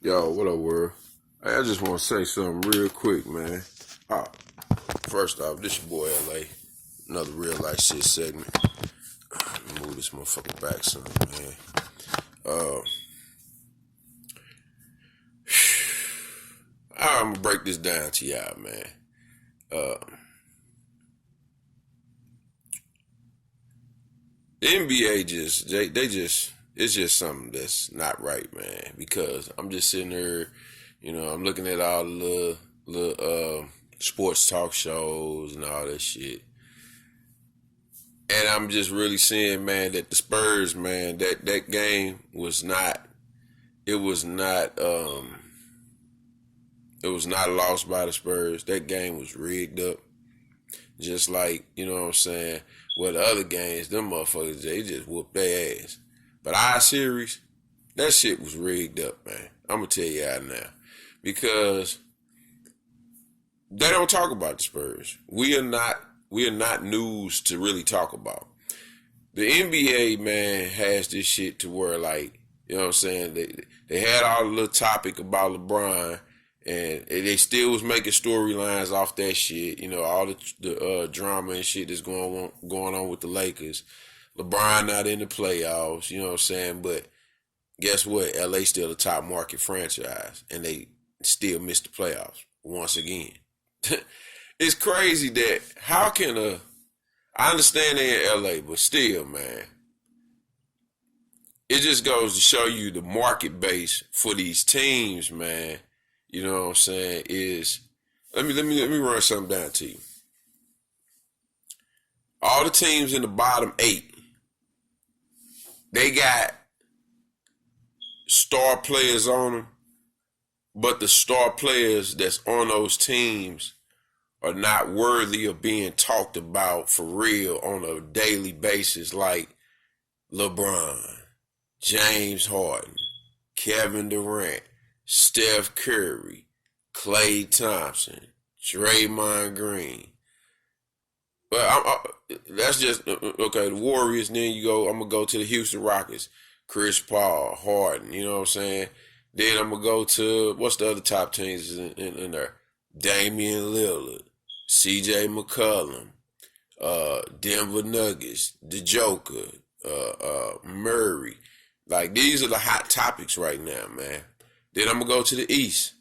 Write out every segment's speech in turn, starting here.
Yo, what up, world? Hey, I just want to say something real quick, man. First off, this your boy LA. Another real life shit segment. Let me move this motherfucker back some, man. I'm gonna break this down to y'all, man. The NBA it's just something that's not right, man. Because I'm just sitting here, I'm looking at all the little sports talk shows and all that shit. And I'm just really seeing, man, that the Spurs, man, that game was not lost by the Spurs. That game was rigged up. Just like, you know what I'm saying? Well, the other games, them motherfuckers, they just whooped their ass. But our series, that shit was rigged up, man. I'm going to tell y'all now. Because they don't talk about the Spurs. We are not news to really talk about. The NBA, man, has this shit to where, like, you know what I'm saying? They had all the little topic about LeBron, and they still was making storylines off that shit. You know, all the drama and shit that's going on with the Lakers. LeBron not in the playoffs, you know what I'm saying? But guess what? LA still a top market franchise, and they still missed the playoffs once again. It's crazy that I understand they're in LA, but still, man, it just goes to show you the market base for these teams, man. You know what I'm saying? Let me run something down to you. All the teams in the bottom 8, they got star players on them, but the star players that's on those teams are not worthy of being talked about for real on a daily basis, like LeBron, James Harden, Kevin Durant, Steph Curry, Klay Thompson, Draymond Green. But that's just, okay, the Warriors, then I'm going to go to the Houston Rockets, Chris Paul, Harden, you know what I'm saying? Then I'm going to go to, what's the other top teams in there? Damian Lillard, CJ McCollum, Denver Nuggets, the Joker, Murray. Like, these are the hot topics right now, man. Then I'm going to go to the East,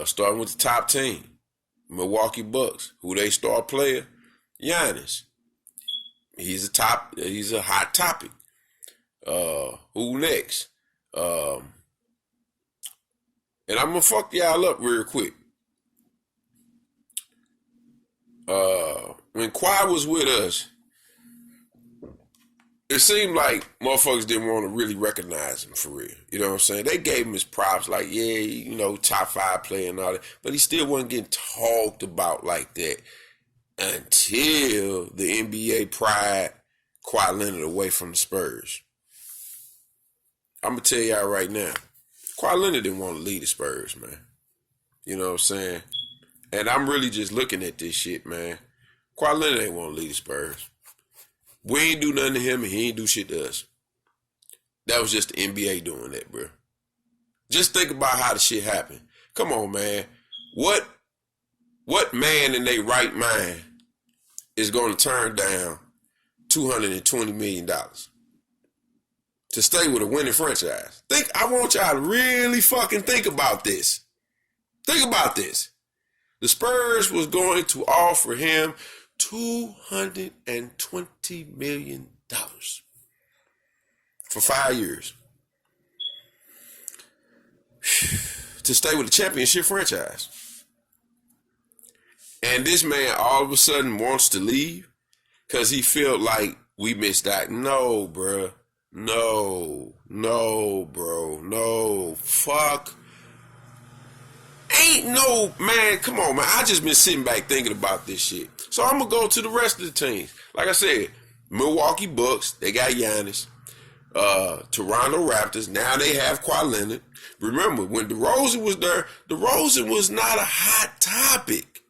starting with the top team, Milwaukee Bucks. Who they star player? Giannis. He's a hot topic. Who next? And I'm going to fuck y'all up real quick. When Kawhi was with us, it seemed like motherfuckers didn't want to really recognize him for real. You know what I'm saying? They gave him his props, like, yeah, top 5 player and all that. But he still wasn't getting talked about like that until the NBA pried Kawhi Leonard away from the Spurs. I'm going to tell y'all right now, Kawhi Leonard didn't want to lead the Spurs, man. You know what I'm saying? And I'm really just looking at this shit, man. Kawhi Leonard ain't want to lead the Spurs. We ain't do nothing to him, and he ain't do shit to us. That was just the NBA doing that, bro. Just think about how the shit happened. Come on, man. What man in their right mind is going to turn down $220 million to stay with a winning franchise? I want y'all to really fucking think about this. Think about this. The Spurs was going to offer him $220 million for 5 years to stay with a championship franchise. And this man all of a sudden wants to leave because he felt like we missed out. No, bro. No, bro. No. Fuck. Ain't no, man, come on, man. I just been sitting back thinking about this shit. So I'm going to go to the rest of the teams. Like I said, Milwaukee Bucks, they got Giannis. Toronto Raptors, now they have Kawhi Leonard. Remember, when DeRozan was there, DeRozan was not a hot topic.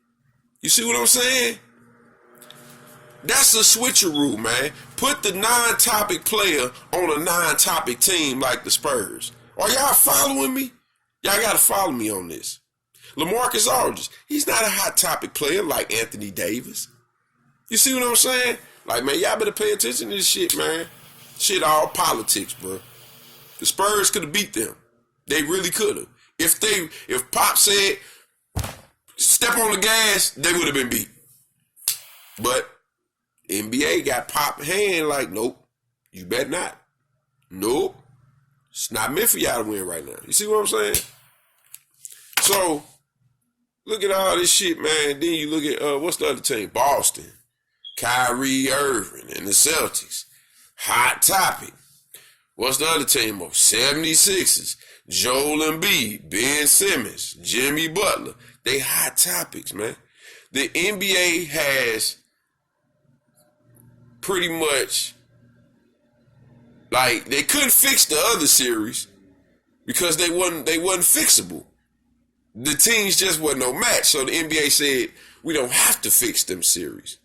You see what I'm saying? That's a switcheroo, man. Put the non-topic player on a non-topic team like the Spurs. Are y'all following me? Y'all got to follow me on this. LaMarcus Aldridge, he's not a hot topic player like Anthony Davis. You see what I'm saying? Like, man, y'all better pay attention to this shit, man. Shit all politics, bro. The Spurs could have beat them. They really could have. If Pop said, step on the gas, they would have been beat. But NBA got Pop hand like, nope, you better not. Nope. It's not meant for y'all to win right now. You see what I'm saying? So, look at all this shit, man. Then you look at, what's the other team? Boston. Kyrie Irving and the Celtics. Hot topic. What's the other team? 76ers. Joel Embiid, Ben Simmons, Jimmy Butler. They hot topics, man. The NBA has pretty much, like, they couldn't fix the other series because they wasn't fixable. The teams just wasn't no match. So the NBA said, we don't have to fix them series.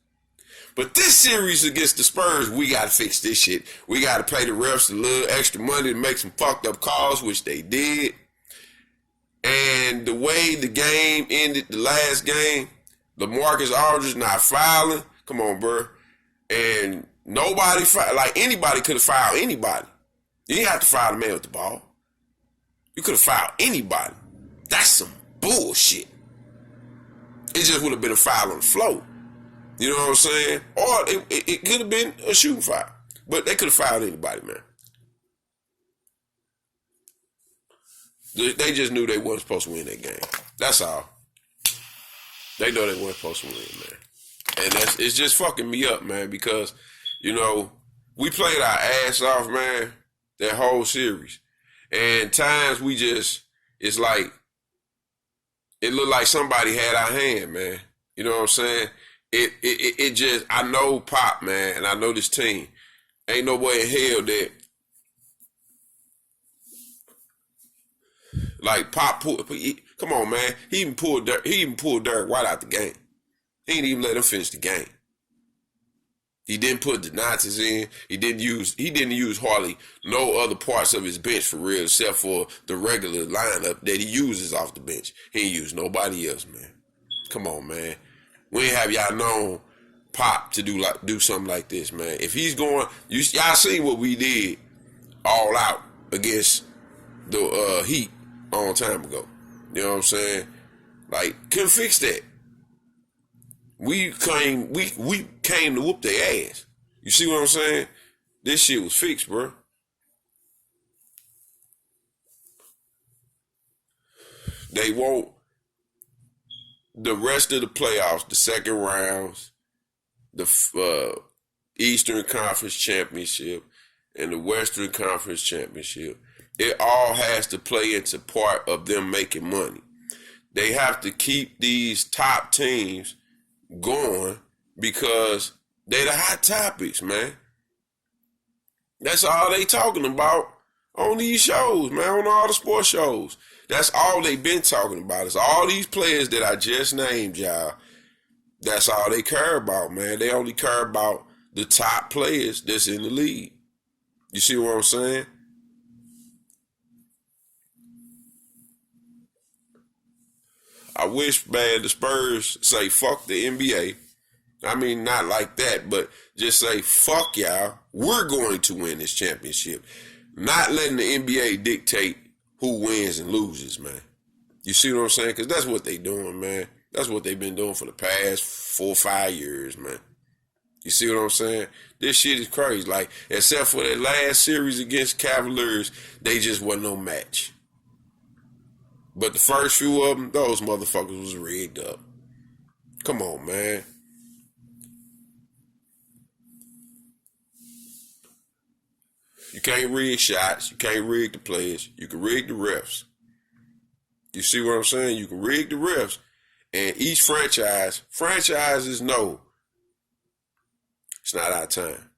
But this series against the Spurs, we got to fix this shit. We got to pay the refs a little extra money to make some fucked up calls, which they did. And the way the game ended, the last game, LaMarcus Aldridge not fouling. Come on, bro. And nobody, like anybody could have fouled anybody. You didn't have to foul the man with the ball. You could have fouled anybody. That's some bullshit. It just would have been a foul on the floor. You know what I'm saying? Or it could have been a shooting foul. But they could have fouled anybody, man. They just knew they wasn't supposed to win that game. That's all. They know they weren't supposed to win, man. And it's just fucking me up, man, because, you know, we played our ass off, man, that whole series. And times we just, it's like, it looked like somebody had our hand, man. You know what I'm saying? It just, I know Pop, man, and I know this team. Ain't no way in hell that, like, Pop come on, man. He even pulled Derek White out the game. He didn't even let him finish the game. He didn't put the Nazis in. He didn't use hardly no other parts of his bench for real, except for the regular lineup that he uses off the bench. He ain't used nobody else, man. Come on, man. We ain't have y'all known Pop to do something like this, man. If he's going, y'all seen what we did all out against the Heat a long time ago. You know what I'm saying? Like, couldn't fix that. We came to whoop their ass. You see what I'm saying? This shit was fixed, bro. They want the rest of the playoffs, the second rounds, the Eastern Conference Championship, and the Western Conference Championship. It all has to play into part of them making money. They have to keep these top teams going because they the hot topics, man. That's all they talking about on these shows, man, on all the sports shows. That's all they been talking about. It's all these players that I just named, y'all. That's all they care about, man. They only care about the top players that's in the league. You see what I'm saying? I wish, man, the Spurs say fuck the NBA. I mean, not like that, but just say fuck y'all. We're going to win this championship. Not letting the NBA dictate who wins and loses, man. You see what I'm saying? Because that's what they doing, man. That's what they've been doing for the past 4 or 5 years, man. You see what I'm saying? This shit is crazy. Like, except for that last series against Cavaliers, they just wasn't no match. But the first few of them, those motherfuckers was rigged up. Come on, man. You can't rig shots. You can't rig the players. You can rig the refs. You see what I'm saying? You can rig the refs. And each franchises know it's not our time.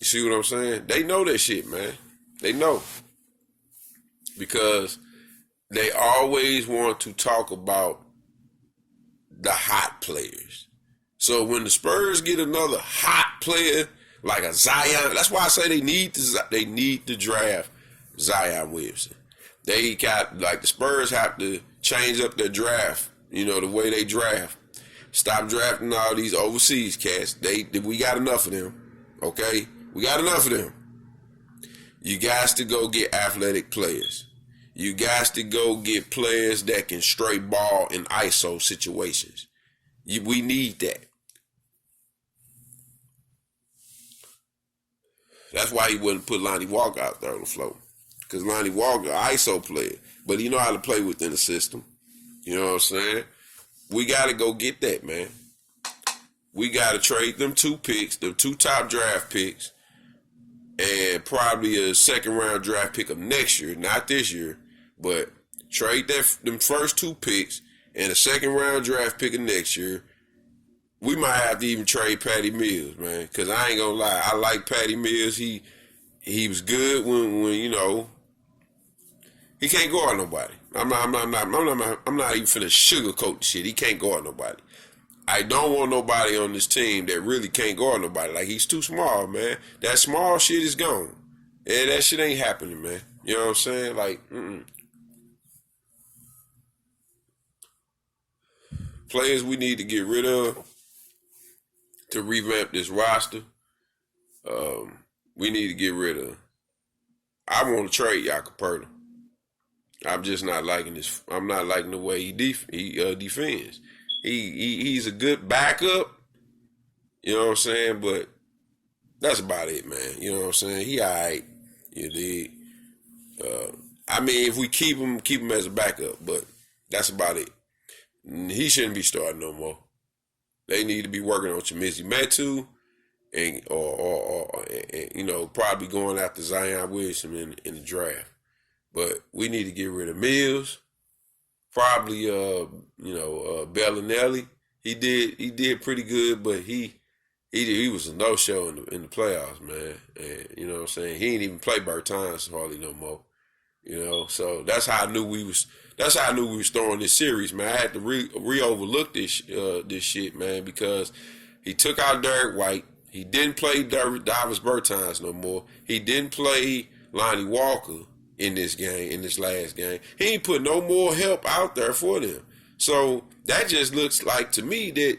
You see what I'm saying? They know that shit, man. They know. Because they always want to talk about the hot players. So when the Spurs get another hot player like a Zion, that's why I say they need to draft Zion Williamson. They got, like, the Spurs have to change up their draft, the way they draft. Stop drafting all these overseas cats. We got enough of them, okay? We got enough of them. You guys to go get athletic players. You guys to go get players that can straight ball in ISO situations. We need that. That's why he wouldn't put Lonnie Walker out there on the floor. Because Lonnie Walker, ISO player. But he know how to play within the system. You know what I'm saying? We got to go get that, man. We got to trade them 2 picks, the 2 top draft picks, and probably a second-round draft pick of next year, not this year, but trade them first 2 picks and a second-round draft pick of next year. We might have to even trade Patty Mills, man, because I ain't gonna lie. I like Patty Mills. He was good when he can't guard nobody. I'm not even finna sugarcoat the shit. He can't guard nobody. I don't want nobody on this team that really can't guard nobody. Like, he's too small, man. That small shit is gone. Yeah, that shit ain't happening, man. You know what I'm saying? Like, Players we need to get rid of to revamp this roster. We need to get rid of. I want to trade Jakob. I'm just not liking this. I'm not liking the way he defends. He's a good backup. You know what I'm saying? But that's about it, man. You know what I'm saying? He all right. You dig? I mean, if we keep him as a backup, but that's about it. He shouldn't be starting no more. They need to be working on Chimezie Metu and probably going after Zion Williamson in the draft. But we need to get rid of Mills. Probably Bellinelli. He did pretty good, but he was a no-show in the playoffs, man. And you know what I'm saying? He ain't even play Bertans hardly no more. So that's how I knew we was throwing this series, man. I had to re-overlook this shit, man, because he took out Derek White. He didn't play Davis Bertans no more. He didn't play Lonnie Walker in this last game. He ain't put no more help out there for them. So that just looks like to me that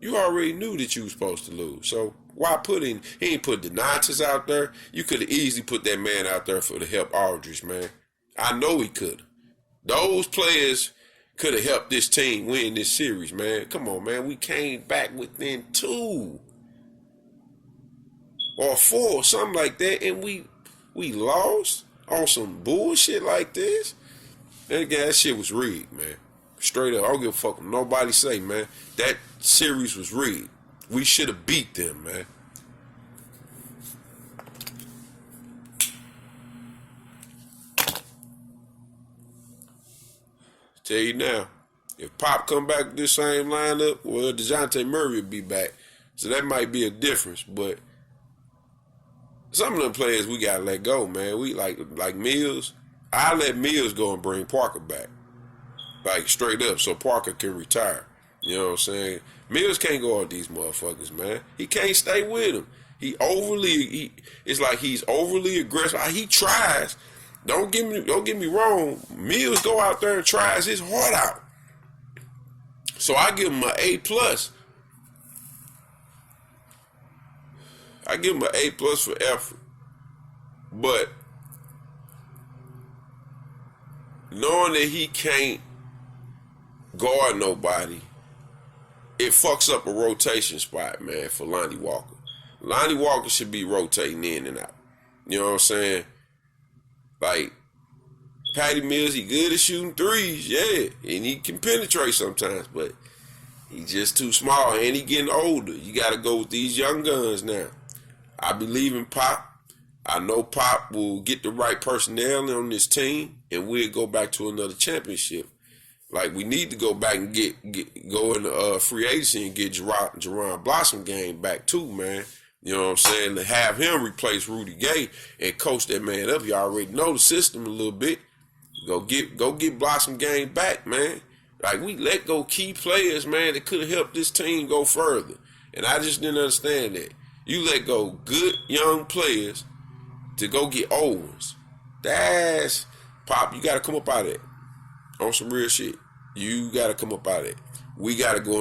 you already knew that you were supposed to lose. So why he ain't put Donatas out there? You could have easily put that man out there for to help Aldridge, man. I know he could have. Those players could have helped this team win this series, man. Come on, man. We came back within 2 or 4, something like that, and we lost on some bullshit like this. And again, that shit was rigged, man. Straight up. I don't give a fuck what nobody say, man. That series was rigged. We should have beat them, man. Tell you now, if Pop come back with this same lineup, well, DeJounte Murray will be back. So that might be a difference. But some of them players we got to let go, man. We like Mills. I let Mills go and bring Parker back. Like, straight up, so Parker can retire. You know what I'm saying? Mills can't go on these motherfuckers, man. He can't stay with them. It's like he's overly aggressive. He tries. Don't get me wrong. Mills go out there and tries his heart out. So I give him an A+. I give him an A+ for effort. But knowing that he can't guard nobody, it fucks up a rotation spot, man, for Lonnie Walker. Lonnie Walker should be rotating in and out. You know what I'm saying? Like, Patty Mills, he good at shooting threes, yeah. And he can penetrate sometimes, but he just too small and he getting older. You got to go with these young guns now. I believe in Pop. I know Pop will get the right personnel on this team and we'll go back to another championship. Like, we need to go back and go in free agency and get Jerron Blossom game back too, man. You know what I'm saying? To have him replace Rudy Gay and coach that man up. You already know the system a little bit. Go get Blossom game back, man. Like, we let go key players, man, that could have helped this team go further. And I just didn't understand that. You let go good young players to go get old ones. That's Pop, you got to come up out of it on some real shit. You got to come up out of it. We got to go